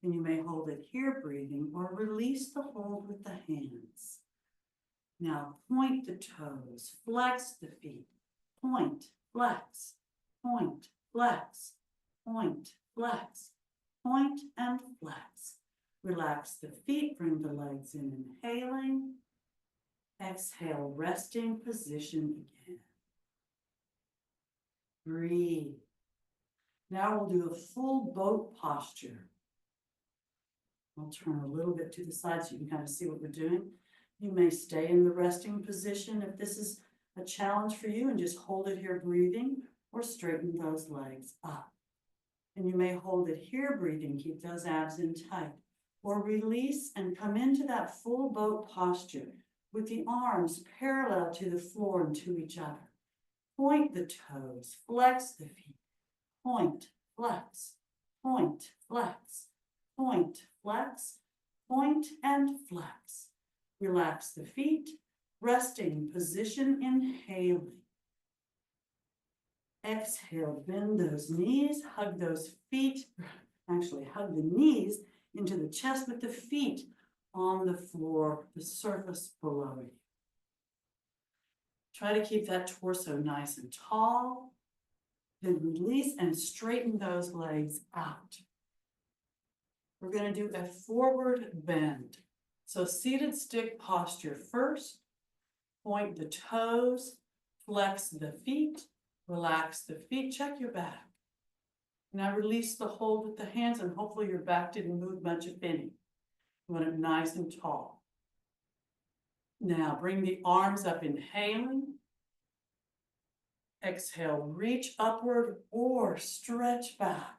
And you may hold it here, breathing, or release the hold with the hands. Now point the toes, flex the feet, point, flex, point, flex, point, flex, point, and flex. Relax the feet, bring the legs in, inhaling. Exhale, resting position again. Breathe. Now we'll do a full boat posture. I'll turn a little bit to the side so you can kind of see what we're doing. You may stay in the resting position if this is a challenge for you, and just hold it here, breathing, or straighten those legs up. And you may hold it here, breathing, keep those abs in tight, or release and come into that full boat posture with the arms parallel to the floor and to each other. Point the toes, flex the feet, point, flex, point, flex, point, flex, point, and flex. Relax the feet, resting position, inhaling. Exhale, bend those knees, hug those feet, actually hug the knees into the chest with the feet on the floor, the surface below you. Try to keep that torso nice and tall. Then release and straighten those legs out. We're going to do a forward bend. So seated stick posture first. Point the toes, flex the feet, relax the feet, check your back. Now release the hold with the hands, and hopefully your back didn't move much, if any. You want it nice and tall. Now bring the arms up, inhaling. Exhale, reach upward or stretch back.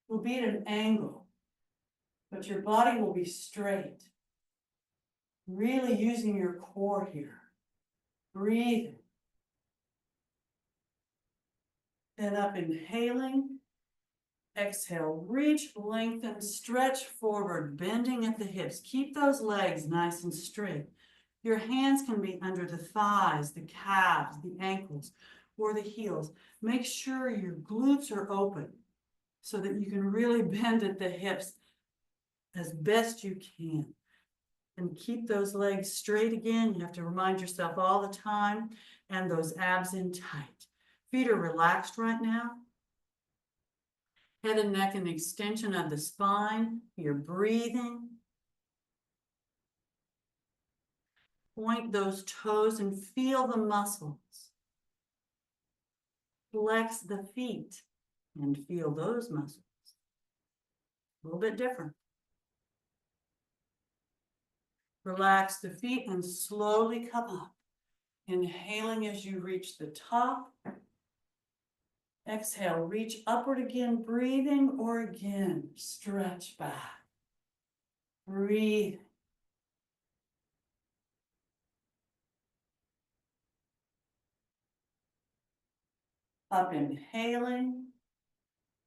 You'll be at an angle, but your body will be straight. Really using your core here. Breathing. And up, inhaling. Exhale, reach, lengthen, stretch forward, bending at the hips. Keep those legs nice and straight. Your hands can be under the thighs, the calves, the ankles, or the heels. Make sure your glutes are open so that you can really bend at the hips as best you can. And keep those legs straight again. You have to remind yourself all the time, and those abs in tight. Feet are relaxed right now. Head and neck an extension of the spine. You're breathing. Point those toes and feel the muscles. Flex the feet and feel those muscles. A little bit different. Relax the feet and slowly come up. Inhaling as you reach the top. Exhale, reach upward again, breathing, or again, stretch back. Breathe. Up, inhaling.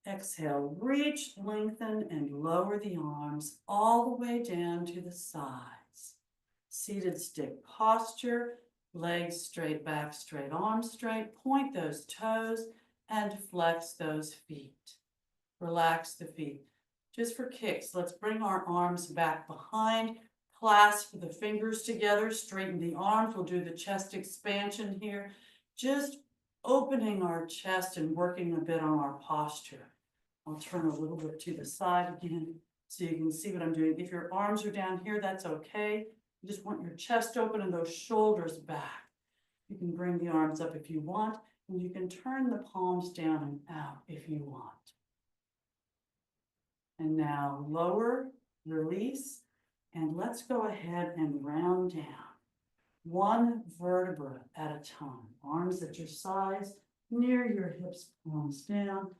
Exhale, reach, lengthen, and lower the arms all the way down to the sides. Seated stick posture, legs straight back, straight arms straight. Point those toes and flex those feet. Relax the feet. Just for kicks, let's bring our arms back behind. Clasp the fingers together, straighten the arms. We'll do the chest expansion here. Just opening our chest and working a bit on our posture. I'll turn a little bit to the side again so you can see what I'm doing. If your arms are down here, that's okay. You just want your chest open and those shoulders back. You can bring the arms up if you want, and you can turn the palms down and out if you want. And now lower, release, and let's go ahead and round down. One vertebra at a time. Arms at your sides, near your hips, palms down.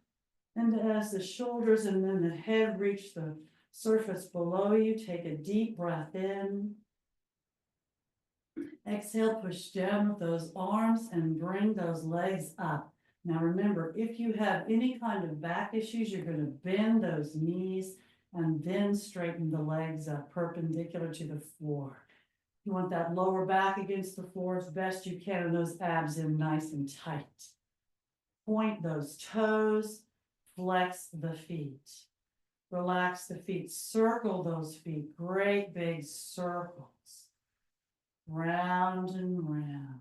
And as the shoulders and then the head reach the surface below you, take a deep breath in. Exhale, push down with those arms and bring those legs up. Now remember, if you have any kind of back issues, you're going to bend those knees and then straighten the legs up perpendicular to the floor. You want that lower back against the floor as best you can and those abs in nice and tight. Point those toes, flex the feet. Relax the feet, circle those feet, great big circles. Round and round.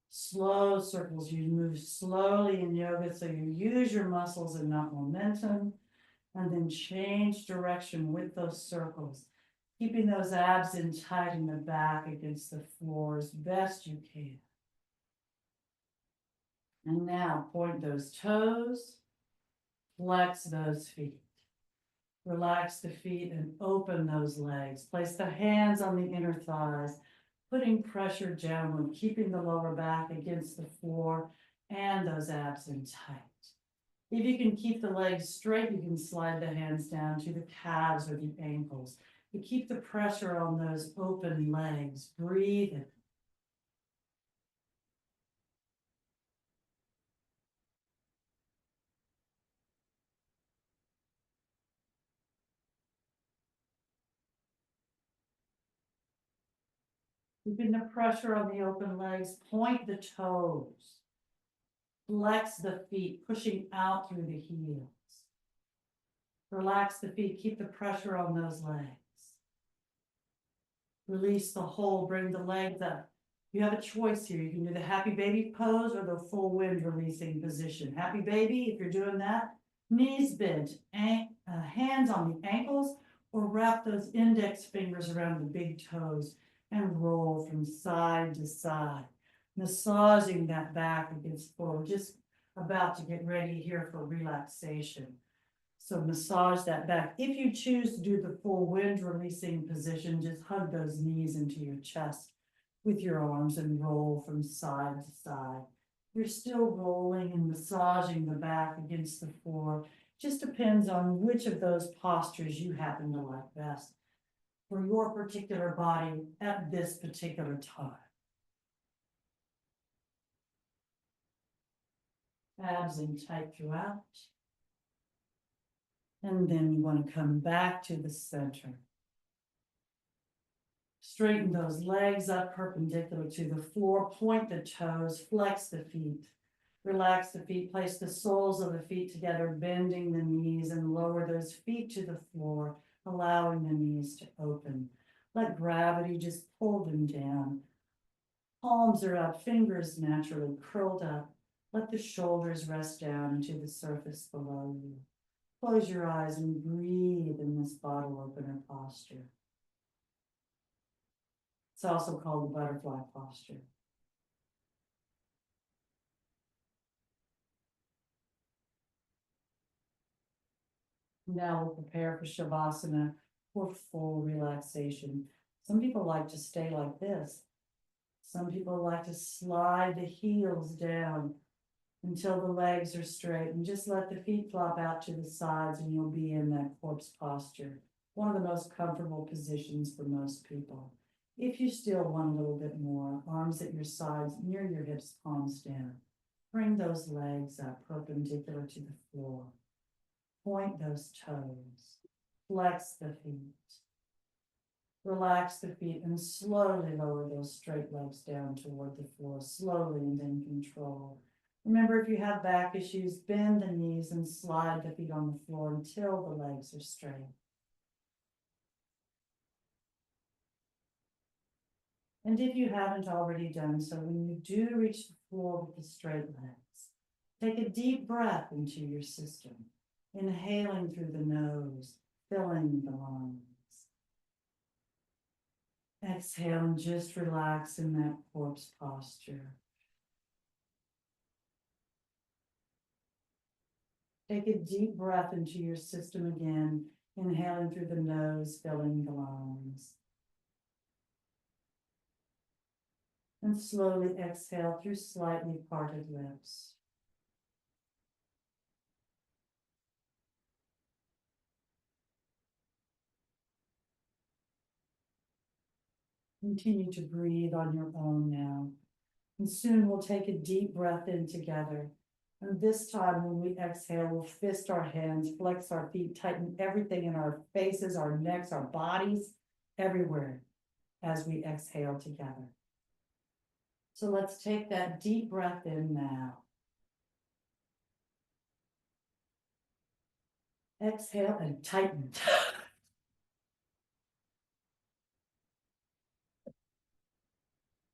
Slow circles, you move slowly in yoga so you use your muscles and not momentum, and then change direction with those circles, keeping those abs in tight in the back against the floor as best you can. And now point those toes, flex those feet. Relax the feet and open those legs. Place the hands on the inner thighs, putting pressure downward, keeping the lower back against the floor and those abs in tight. If you can keep the legs straight, you can slide the hands down to the calves or the ankles. You keep the pressure on those open legs. Breathe in. Keeping the pressure on the open legs, point the toes. Flex the feet, pushing out through the heels. Relax the feet, keep the pressure on those legs. Release the whole, bring the legs up. You have a choice here. You can do the happy baby pose or the full wind releasing position. Happy baby, if you're doing that, knees bent, hands on the ankles, or wrap those index fingers around the big toes and roll from side to side, massaging that back against forward. Just about to get ready here for relaxation. So massage that back. If you choose to do the full wind releasing position, just hug those knees into your chest with your arms and roll from side to side. You're still rolling and massaging the back against the floor. Just depends on which of those postures you happen to like best for your particular body at this particular time. Abs in tight throughout. And then you want to come back to the center. Straighten those legs up perpendicular to the floor. Point the toes, flex the feet. Relax the feet, place the soles of the feet together, bending the knees, and lower those feet to the floor, allowing the knees to open. Let gravity just pull them down. Palms are up, fingers naturally curled up. Let the shoulders rest down into the surface below you. Close your eyes and breathe in this bottle opener posture. It's also called the butterfly posture. Now we'll prepare for Shavasana for full relaxation. Some people like to stay like this. Some people like to slide the heels down until the legs are straight and just let the feet flop out to the sides and you'll be in that corpse posture. One of the most comfortable positions for most people. If you still want a little bit more, arms at your sides, near your hips, palms down. Bring those legs up perpendicular to the floor. Point those toes. Flex the feet. Relax the feet and slowly lower those straight legs down toward the floor, slowly and in control. Remember, if you have back issues, bend the knees and slide the feet on the floor until the legs are straight. And if you haven't already done so, when you do reach the floor with the straight legs, take a deep breath into your system, inhaling through the nose, filling the lungs. Exhale and just relax in that corpse posture. Take a deep breath into your system again, inhaling through the nose, filling the lungs. And slowly exhale through slightly parted lips. Continue to breathe on your own now. And soon we'll take a deep breath in together. And this time when we exhale, we'll fist our hands, flex our feet, tighten everything in our faces, our necks, our bodies, everywhere as we exhale together. So let's take that deep breath in now. Exhale and tighten.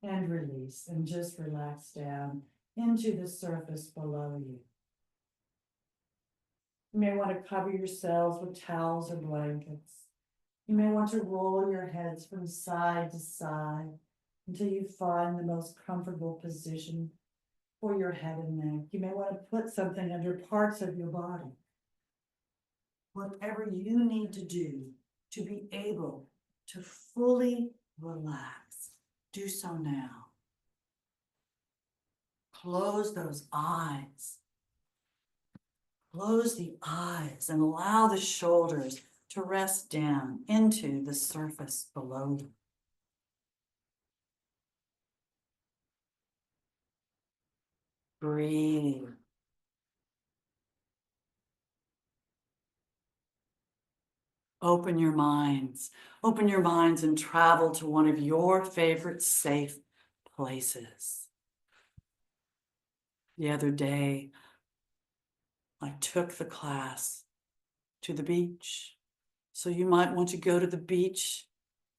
And release, and just relax down into the surface below you. You may want to cover yourselves with towels or blankets. You may want to roll your heads from side to side until you find the most comfortable position for your head and neck. You may want to put something under parts of your body. Whatever you need to do to be able to fully relax, do so now. Close those eyes. Close the eyes and allow the shoulders to rest down into the surface below you. Breathe. Open your minds. Open your minds and travel to one of your favorite safe places. The other day, I took the class to the beach. So you might want to go to the beach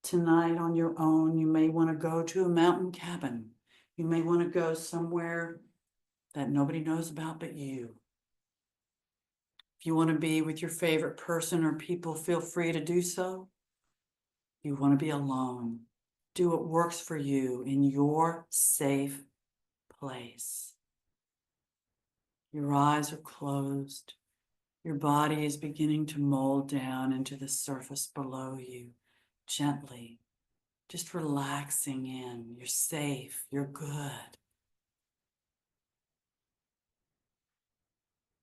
tonight on your own. You may want to go to a mountain cabin. You may want to go somewhere that nobody knows about but you. If you want to be with your favorite person or people, feel free to do so. You want to be alone. Do what works for you in your safe place. Your eyes are closed. Your body is beginning to mold down into the surface below you, gently, just relaxing in. You're safe. You're good.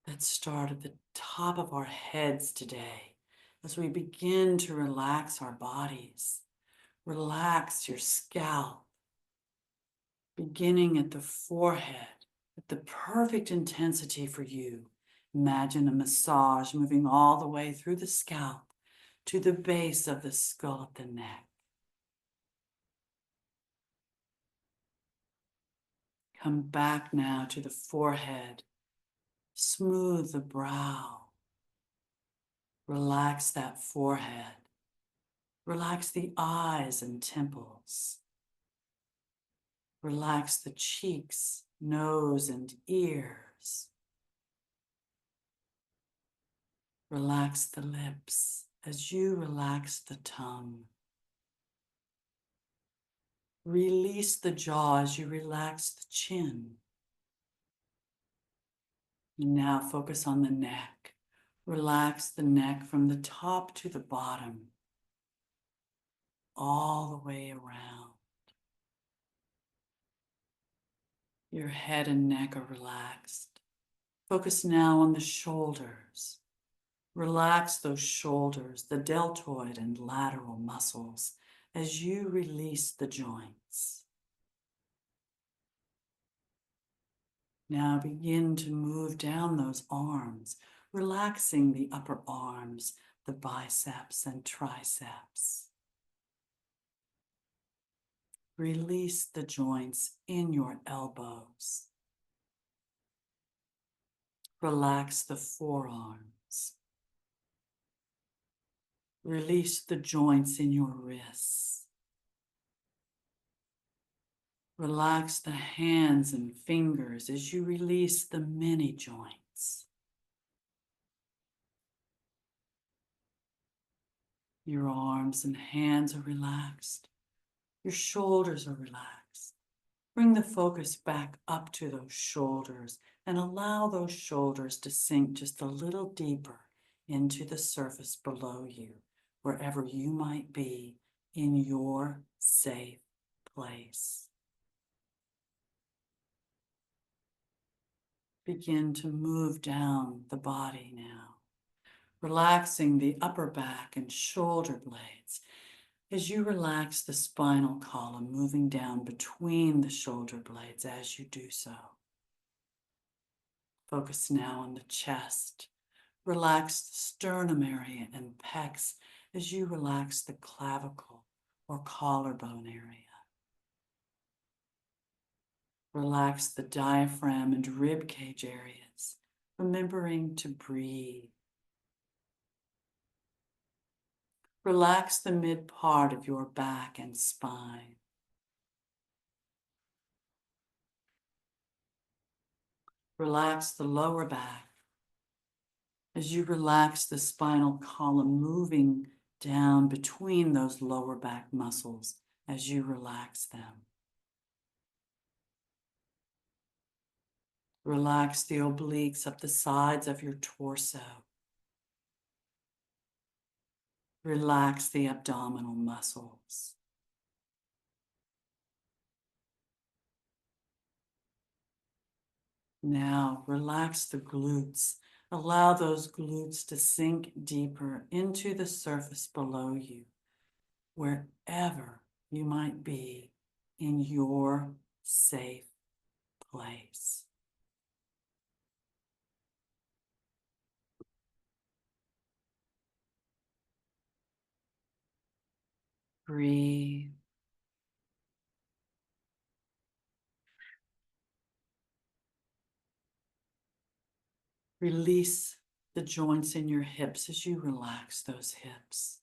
Let's start at the top of our heads today as we begin to relax our bodies. Relax your scalp, beginning at the forehead, with the perfect intensity for you. Imagine a massage moving all the way through the scalp to the base of the skull of the neck. Come back now to the forehead. Smooth the brow. Relax that forehead. Relax the eyes and temples. Relax the cheeks, nose, and ears. Relax the lips as you relax the tongue. Release the jaw as you relax the chin. And now focus on the neck. Relax the neck from the top to the bottom, all the way around. Your head and neck are relaxed. Focus now on the shoulders. Relax those shoulders, the deltoid and lateral muscles, as you release the joints. Now begin to move down those arms, relaxing the upper arms, the biceps and triceps. Release the joints in your elbows. Relax the forearms. Release the joints in your wrists. Relax the hands and fingers as you release the many joints. Your arms and hands are relaxed. Your shoulders are relaxed. Bring the focus back up to those shoulders and allow those shoulders to sink just a little deeper into the surface below you, wherever you might be in your safe place. Begin to move down the body now, relaxing the upper back and shoulder blades as you relax the spinal column, moving down between the shoulder blades as you do so. Focus now on the chest. Relax the sternum area and pecs as you relax the clavicle or collarbone area. Relax the diaphragm and rib cage areas, remembering to breathe. Relax the mid part of your back and spine. Relax the lower back as you relax the spinal column, moving down between those lower back muscles as you relax them. Relax the obliques up the sides of your torso. Relax the abdominal muscles. Now relax the glutes. Allow those glutes to sink deeper into the surface below you, wherever you might be in your safe place. Breathe. Release the joints in your hips as you relax those hips.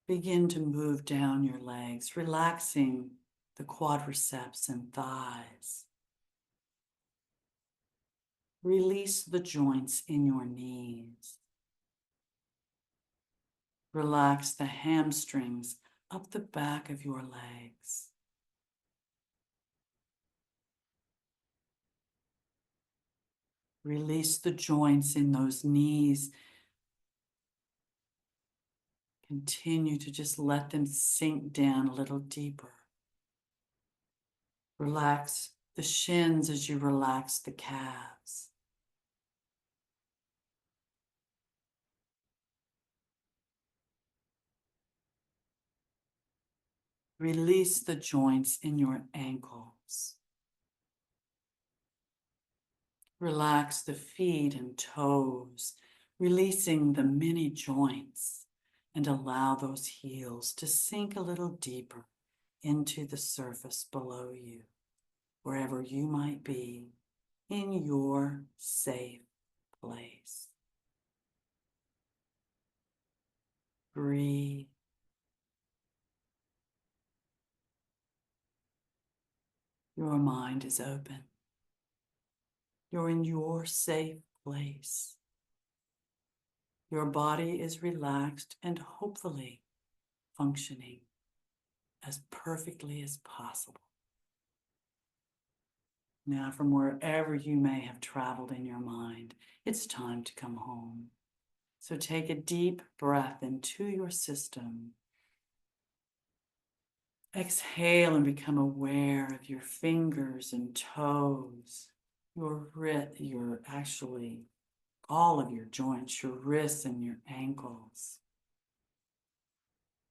Begin to move down your legs, relaxing the quadriceps and thighs. Release the joints in your knees. Relax the hamstrings up the back of your legs. Release the joints in those knees. Continue to just let them sink down a little deeper. Relax the shins as you relax the calves. Release the joints in your ankles. Relax the feet and toes, releasing the many joints, and allow those heels to sink a little deeper into the surface below you, wherever you might be in your safe place. Breathe. Your mind is open. You're in your safe place. Your body is relaxed and hopefully functioning as perfectly as possible. Now, from wherever you may have traveled in your mind, it's time to come home. So take a deep breath into your system. Exhale and become aware of your fingers and toes, all of your joints, your wrists and your ankles.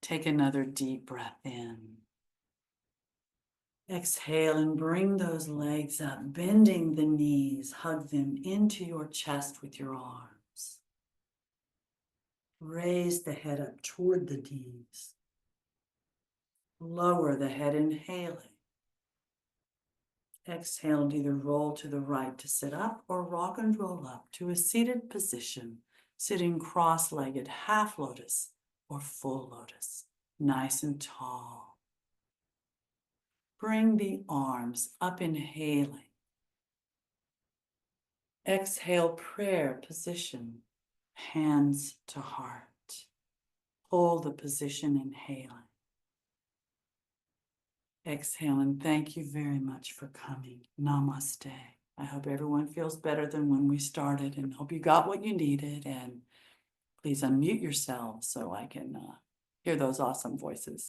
Take another deep breath in. Exhale and bring those legs up, bending the knees, hug them into your chest with your arms. Raise the head up toward the knees. Lower the head, inhaling. Exhale and either roll to the right to sit up or rock and roll up to a seated position, sitting cross-legged, half lotus or full lotus, nice and tall. Bring the arms up, inhaling. Exhale, prayer position, hands to heart. Hold the position, inhaling. Exhale, and thank you very much for coming. Namaste. I hope everyone feels better than when we started and hope you got what you needed. And please unmute yourselves so I can hear those awesome voices.